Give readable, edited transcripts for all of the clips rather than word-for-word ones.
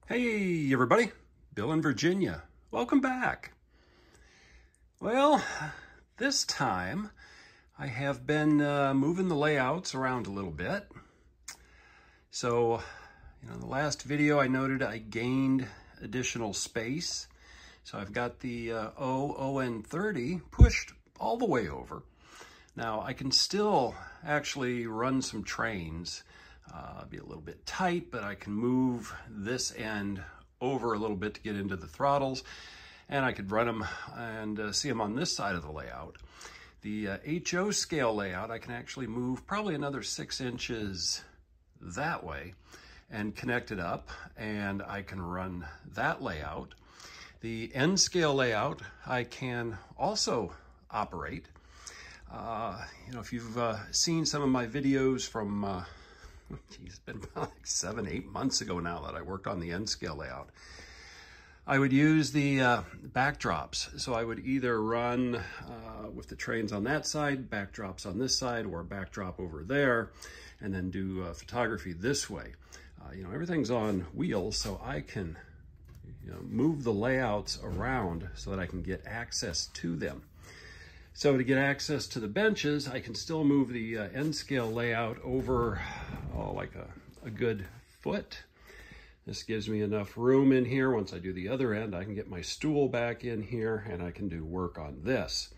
Hey everybody, Bill in Virginia. Welcome back. Well, this time I have been moving the layouts around a little bit. So, in the last video I noted I gained additional space. So I've got the On30 pushed all the way over. Now I can still actually run some trains. Be a little bit tight, but I can move this end over a little bit to get into the throttles, and I could run them and see them on this side of the layout. The HO scale layout, I can actually move probably another 6 inches that way and connect it up, and I can run that layout. The N scale layout, I can also operate. If you've seen some of my videos from it's been about like 7-8 months ago now that I worked on the N scale layout. I would use the backdrops. So I would either run with the trains on that side, backdrops on this side, or a backdrop over there, and then do photography this way. Everything's on wheels, so I can move the layouts around so that I can get access to them. So to get access to the benches, I can still move the N scale layout over, like a good foot. This gives me enough room in here. Once I do the other end, I can get my stool back in here and I can do work on this.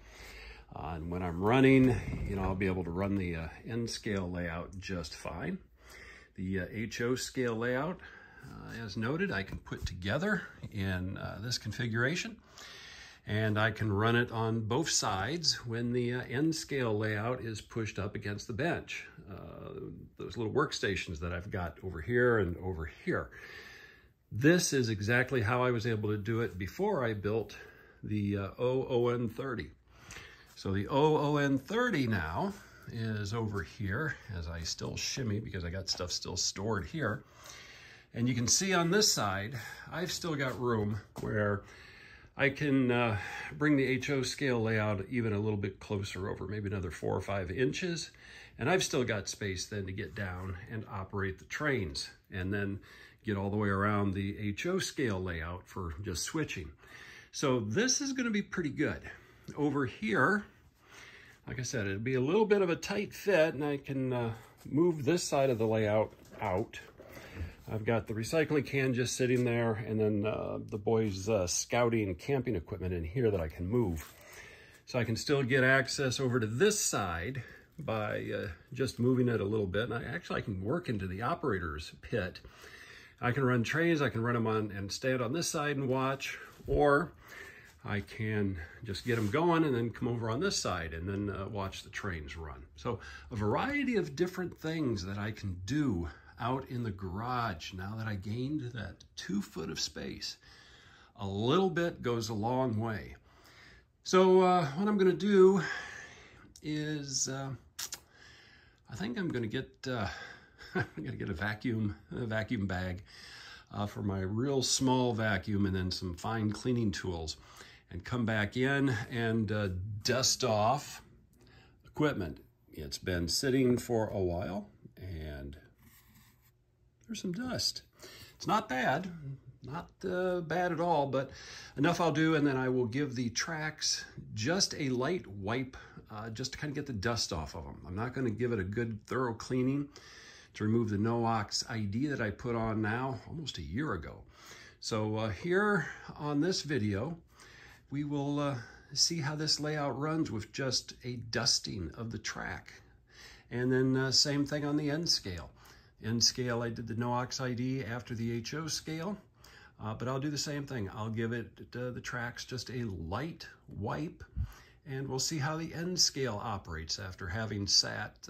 And when I'm running, I'll be able to run the N scale layout just fine. The HO scale layout, as noted, I can put together in this configuration. And I can run it on both sides when the N scale layout is pushed up against the bench. Those little workstations that I've got over here and over here. This is exactly how I was able to do it before I built the On30. So the On30 now is over here as I still shimmy because I got stuff still stored here. And you can see on this side, I've still got room where I can bring the HO scale layout even a little bit closer over, maybe another 4 or 5 inches. And I've still got space then to get down and operate the trains and then get all the way around the HO scale layout for just switching. So this is going to be pretty good. Over here, like I said, it'll be a little bit of a tight fit, and I can move this side of the layout out. I've got the recycling can just sitting there, and then the boys' scouting and camping equipment in here that I can move. So I can still get access over to this side by just moving it a little bit. And I can work into the operator's pit. I can run trains, I can run them on and stand on this side and watch, or I can just get them going and then come over on this side and then watch the trains run. So a variety of different things that I can do out in the garage now that I gained that 2 foot of space. A little bit goes a long way. So what I'm going to do is I think I'm going to get a vacuum bag for my real small vacuum, and then some fine cleaning tools, and come back in and dust off equipment. It's been sitting for a while, and there's some dust. It's not bad, not bad at all, but enough I'll do, and then I will give the tracks just a light wipe, just to kind of get the dust off of them. I'm not going to give it a good thorough cleaning to remove the NOx ID that I put on now almost a year ago. So here on this video, we will see how this layout runs with just a dusting of the track. And then same thing on the N scale. N scale, I did the NOx ID after the HO scale, but I'll do the same thing. I'll give it the tracks just a light wipe, and we'll see how the N scale operates after having sat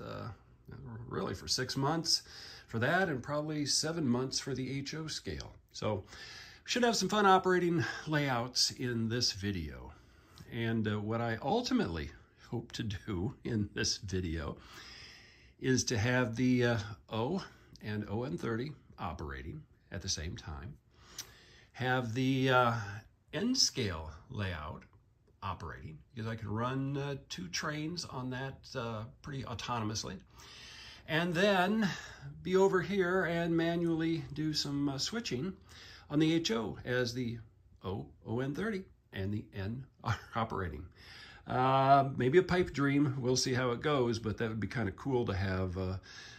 really for 6 months for that, and probably 7 months for the HO scale. So should have some fun operating layouts in this video. And what I ultimately hope to do in this video is to have the O and On30 operating at the same time, have the N scale layout operating, because I could run 2 trains on that pretty autonomously, and then be over here and manually do some switching on the HO as the On30 and the N are operating. Maybe a pipe dream. We'll see how it goes, but that would be kind of cool to have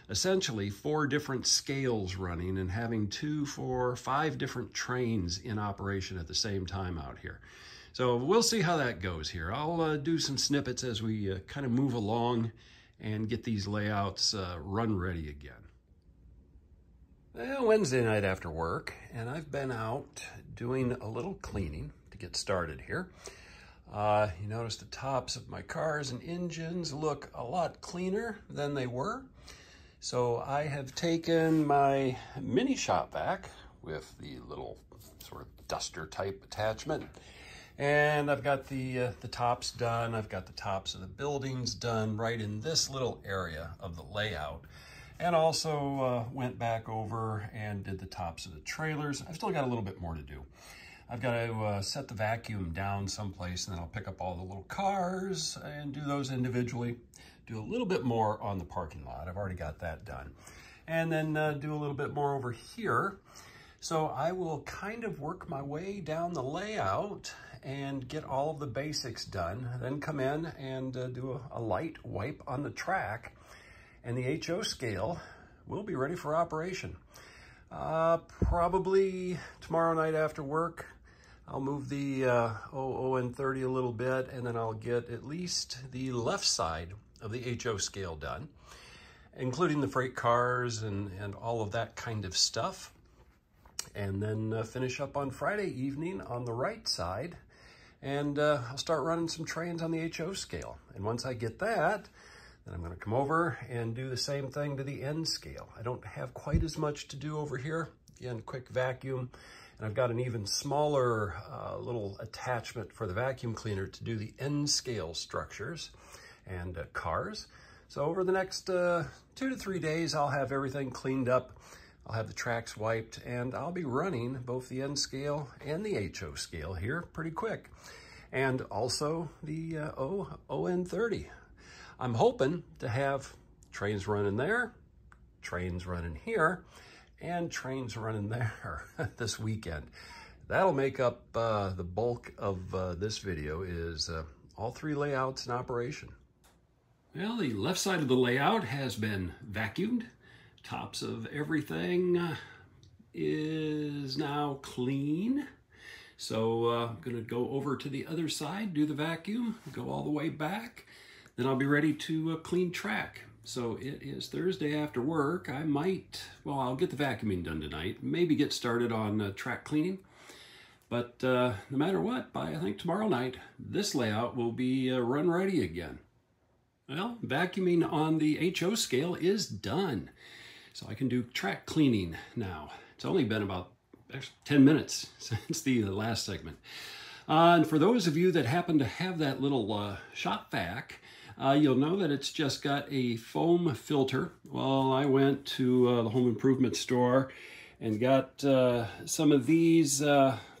essentially 4 different scales running and having 2, 4, 5 different trains in operation at the same time out here. So we'll see how that goes here. I'll do some snippets as we kind of move along and get these layouts run ready again. Well, Wednesday night after work, and I've been out doing a little cleaning to get started here. You notice the tops of my cars and engines look a lot cleaner than they were. So I have taken my mini shop vac with the little sort of duster type attachment, and I've got the tops done. I've got the tops of the buildings done right in this little area of the layout. And also went back over and did the tops of the trailers. I've still got a little bit more to do. I've got to set the vacuum down someplace, and then I'll pick up all the little cars and do those individually. Do a little bit more on the parking lot. I've already got that done. And then do a little bit more over here. So I will kind of work my way down the layout and get all of the basics done, then come in and do a light wipe on the track, and the HO scale will be ready for operation. Probably tomorrow night after work, I'll move the On30 a little bit, and then I'll get at least the left side of the HO scale done, including the freight cars and all of that kind of stuff. And then finish up on Friday evening on the right side, and I'll start running some trains on the HO scale. And once I get that, then I'm going to come over and do the same thing to the N scale. I don't have quite as much to do over here. Again, quick vacuum. And I've got an even smaller little attachment for the vacuum cleaner to do the N scale structures and cars. So over the next 2 to 3 days, I'll have everything cleaned up. I'll have the tracks wiped, and I'll be running both the N scale and the HO scale here pretty quick. And also the On30. I'm hoping to have trains running there, trains running here, and trains running there this weekend. That'll make up the bulk of this video, is all 3 layouts in operation. Well, the left side of the layout has been vacuumed. Tops of everything is now clean. So I'm going to go over to the other side, do the vacuum, go all the way back. Then I'll be ready to clean track. So it is Thursday after work. I'll get the vacuuming done tonight, maybe get started on track cleaning. But no matter what, by I think tomorrow night, this layout will be run ready again. Well, vacuuming on the HO scale is done. So I can do track cleaning now. It's only been about 10 minutes since the last segment. And for those of you that happen to have that little shop vac, you'll know that it's just got a foam filter. Well, I went to the home improvement store and got some of these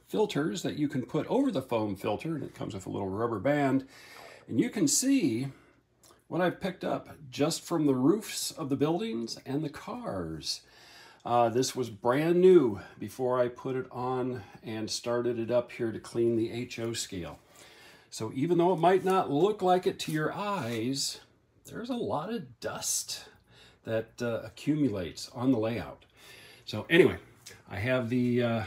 filters that you can put over the foam filter, and it comes with a little rubber band. And you can see what I've picked up just from the roofs of the buildings and the cars. This was brand new before I put it on and started it up here to clean the HO scale. So even though it might not look like it to your eyes, there's a lot of dust that accumulates on the layout. So anyway, I have the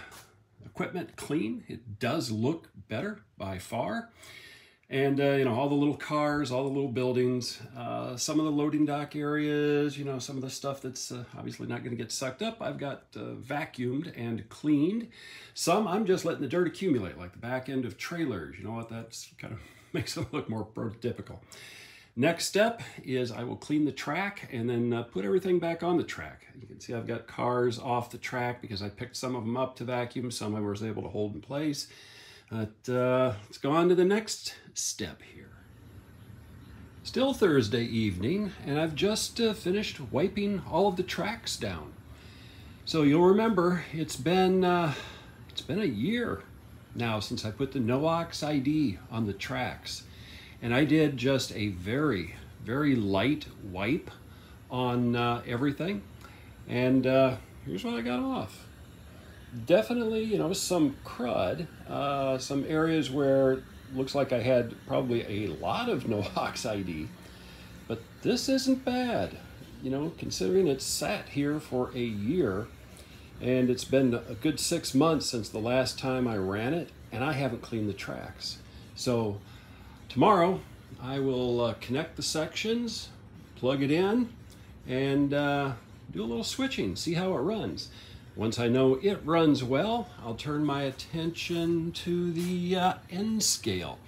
equipment clean. It does look better by far. And, all the little cars, all the little buildings, some of the loading dock areas, some of the stuff that's obviously not going to get sucked up, I've got vacuumed and cleaned. Some I'm just letting the dirt accumulate, like the back end of trailers. You know what? That's kind of makes it look more prototypical. Next step is I will clean the track and then put everything back on the track. You can see I've got cars off the track because I picked some of them up to vacuum, some I was able to hold in place. But let's go on to the next step here. Still Thursday evening, and I've just finished wiping all of the tracks down. So you'll remember it's been a year now since I put the NOx ID on the tracks, and I did just a very, very light wipe on everything. And here's what I got off. definitely, you know, some crud, some areas where it looks like I had probably a lot of no-ox ID, but this isn't bad, you know, considering it's sat here for a year, and it's been a good 6 months since the last time I ran it, and I haven't cleaned the tracks. So tomorrow I will connect the sections, plug it in, and do a little switching, see how it runs. Once I know it runs well, I'll turn my attention to the N scale.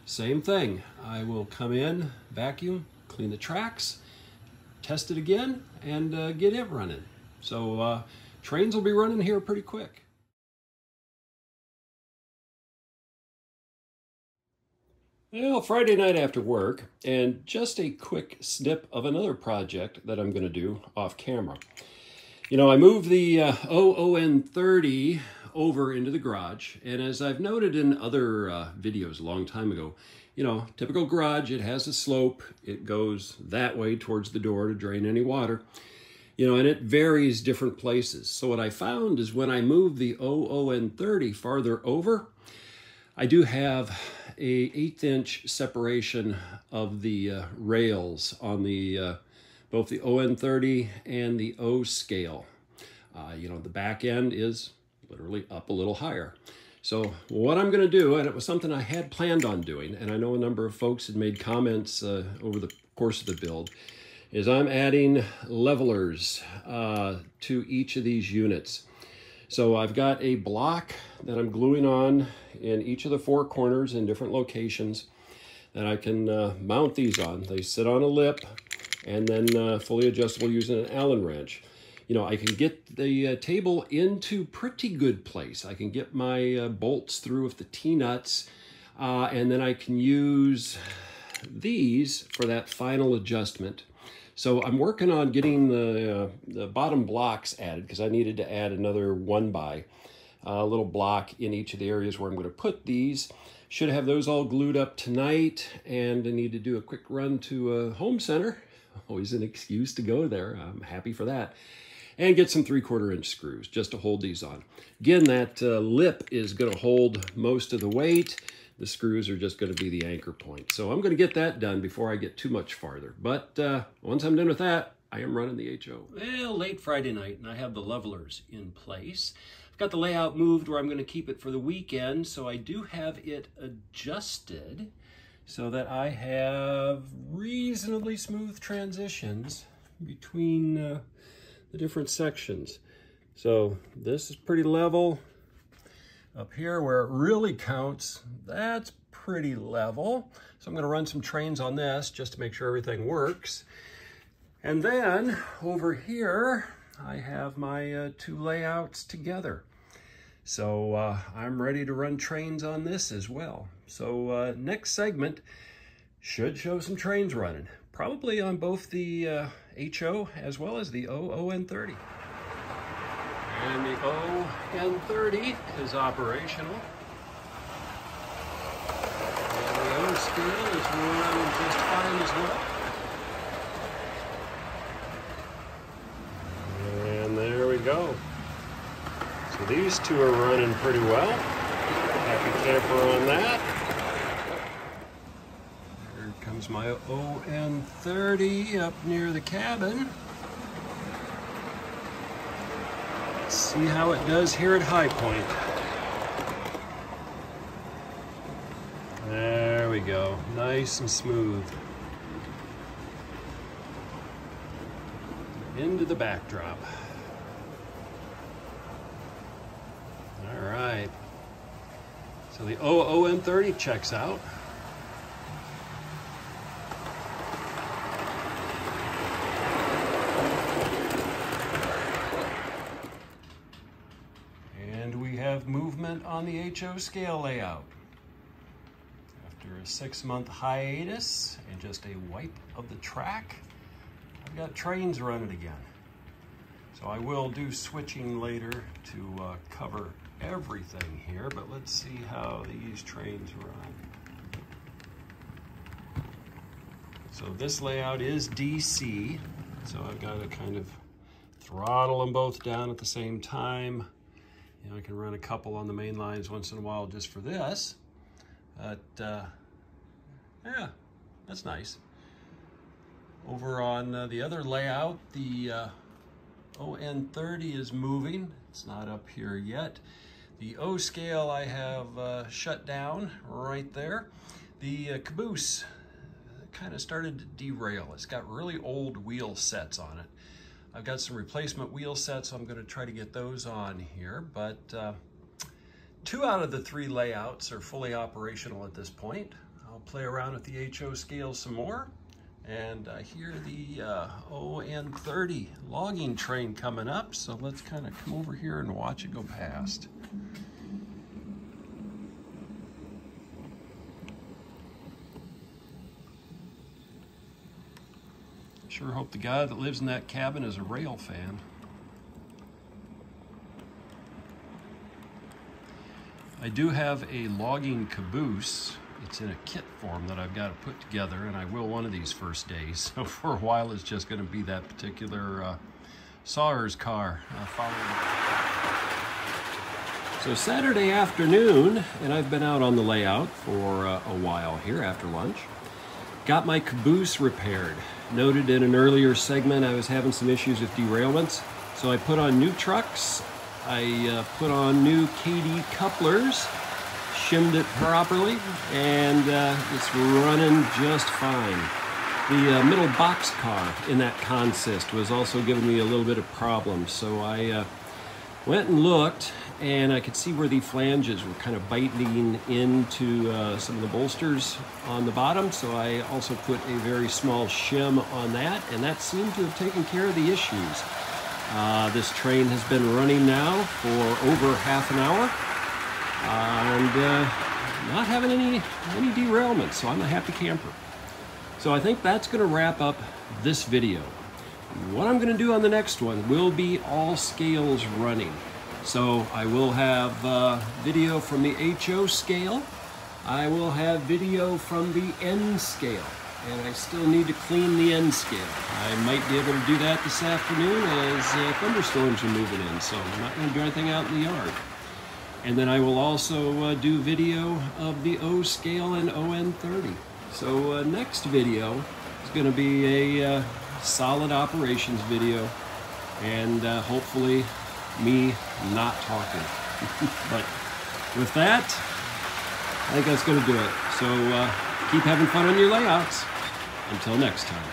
Same thing, I will come in, vacuum, clean the tracks, test it again, and get it running. So trains will be running here pretty quick. Well, Friday night after work, and just a quick snip of another project that I'm going to do off camera. You know, I moved the On30 over into the garage, and as I've noted in other videos a long time ago, you know, typical garage, it has a slope, it goes that way towards the door to drain any water, you know, and it varies different places. So what I found is when I move the On30 farther over, I do have a 1/8" separation of the rails on the both the On30 and the O scale. You know, the back end is literally up a little higher. So what I'm going to do, and it was something I had planned on doing, and I know a number of folks had made comments over the course of the build, is I'm adding levelers to each of these units. So I've got a block that I'm gluing on in each of the 4 corners in different locations that I can mount these on. They sit on a lip and then fully adjustable using an Allen wrench. You know, I can get the table into pretty good place. I can get my bolts through with the T-nuts, and then I can use these for that final adjustment. So I'm working on getting the bottom blocks added because I needed to add another 1x little block in each of the areas where I'm going to put these. Should have those all glued up tonight, and I need to do a quick run to a home center. Always an excuse to go there. I'm happy for that. And get some 3/4 inch screws just to hold these on. Again, that lip is going to hold most of the weight. The screws are just going to be the anchor point. So I'm going to get that done before I get too much farther. But once I'm done with that, I am running the HO. Well, late Friday night, and I have the levelers in place. I've got the layout moved where I'm going to keep it for the weekend, so I do have it adjusted so that I have reasonably smooth transitions between the different sections. So this is pretty level. Up here where it really counts, that's pretty level. So I'm going to run some trains on this just to make sure everything works. And then over here, I have my 2 layouts together. So I'm ready to run trains on this as well. So next segment should show some trains running, probably on both the HO as well as the On30. And the On30 is operational. And the O scale is running just fine as well. And there we go. So these 2 are running pretty well. Happy camper on that. Here comes my On30 up near the cabin. See how it does here at High Point. There we go, nice and smooth. Into the backdrop. All right, so the On30 checks out. Movement on the HO scale layout. After a 6-month hiatus and just a wipe of the track, I've got trains running again. So I will do switching later to cover everything here, but let's see how these trains run. So this layout is DC, so I've got to kind of throttle them both down at the same time You know, I can run a couple on the main lines once in a while just for this. But yeah, that's nice. Over on the other layout, the On30 is moving. It's not up here yet. The O scale I have shut down right there. The caboose kind of started to derail. It's got really old wheel sets on it. I've got some replacement wheel sets, so I'm going to try to get those on here, but 2 out of the 3 layouts are fully operational at this point. I'll play around with the HO scale some more, and I hear the On30 logging train coming up, so let's kind of come over here and watch it go past. Sure hope the guy that lives in that cabin is a rail fan. I do have a logging caboose. It's in a kit form that I've got to put together, and I will one of these first days. So for a while, it's just going to be that particular sawyer's car following. So Saturday afternoon, and I've been out on the layout for a while here after lunch. Got my caboose repaired. Noted in an earlier segment I was having some issues with derailments, so I put on new trucks. I put on new KD couplers, shimmed it properly, and it's running just fine. The middle box car in that consist was also giving me a little bit of problems, so I went and looked, and I could see where the flanges were kind of biting into some of the bolsters on the bottom, so I also put a very small shim on that, and that seemed to have taken care of the issues. This train has been running now for over half an hour, and not having any derailments, so I'm a happy camper. So I think that's going to wrap up this video. What I'm going to do on the next one will be all scales running. So I will have video from the HO scale. I will have video from the N scale. And I still need to clean the N scale. I might be able to do that this afternoon as thunderstorms are moving in. So I'm not going to do anything out in the yard. And then I will also do video of the O scale and On30. So next video is going to be a solid operations video, and hopefully me not talking. But with that, I think that's going to do it. So keep having fun on your layouts. Until next time.